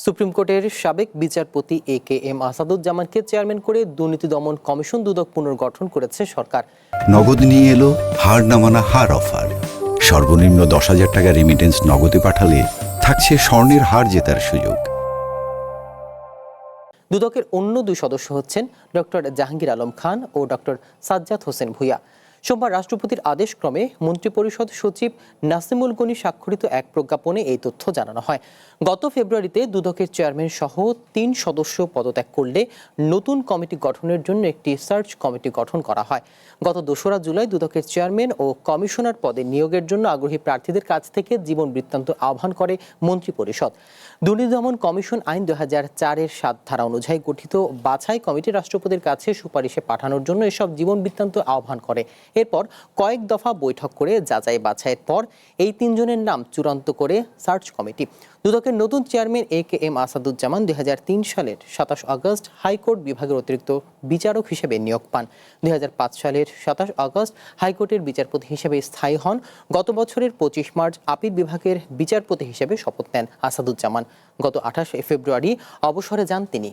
Supreme কোর্টের সাবেক বিচারপতি AKM আসাদুজ্জামানকে চেয়ারম্যান করে দুর্নীতি দমন কমিশন দুদক পুনর্গঠন করেছে সরকার। নগদ নিয়ে এলো হার না মানা হার অফার। সর্বনিম্ন 10,000 টাকা রেমিটেন্স নগদে পাঠালে থাকছে স্বর্ণের হার জেতার সুযোগ। দুদকের অন্য দুই সদস্য হচ্ছেন ডক্টর জাহাঙ্গীর আলম খান ও ডক্টর সাজ্জাদ হোসেন ভূঁইয়া। সোমবার রাষ্ট্রপতির আদেশক্রমে মন্ত্রিপরিষদ সচিব নাসিমুল গনি স্বাক্ষরিত এক প্রজ্ঞাপনে এই তথ্য জানানো হয়। গত ফেব্রুয়ারিতে দুদকের চেয়ারম্যান সহ 3 সদস্য পদত্যাগ করলে নতুন কমিটি গঠনের জন্য একটি সার্চ কমিটি গঠন করা হয়। গত 2রা জুলাই দুদকের চেয়ারম্যান ও কমিশনার পদে নিয়োগের জন্য আগ্রহী প্রার্থীদের কাছ থেকে জীবন বৃত্তান্ত আহ্বান করে মন্ত্রিপরিষদ। দুর্নীতি দমন কমিশন আইন 2004-এর 7 ধারা অনুযায়ী গঠিত বাছাই কমিটি রাষ্ট্রপতির কাছে সুপারিশে পাঠানোর জন্য এসব জীবন বৃত্তান্ত আহ্বান করে। এরপর কয়েক দফা বৈঠক করে যাচাই বাছাইয়ের পর এই 3 জনের নাম চূড়ান্ত করে সার্চ কমিটি। দুদকের নতুন চেয়ারম্যান AKM আসাদুজ্জামান 2003 সালের 27 আগস্ট হাইকোর্ট বিভাগের অতিরিক্ত বিচারক হিসেবে নিয়োগ পান। 2005 সালের 27 আগস্ট হাইকোর্টের বিচারপতি হিসেবে স্থায়ী হন। গত বছরের 25 মার্চ আপিল বিভাগের বিচারপতি হিসেবে শপথ নেন আসাদুজ্জামান। গত 28 ফেব্রুয়ারি অবসরে যান তিনি।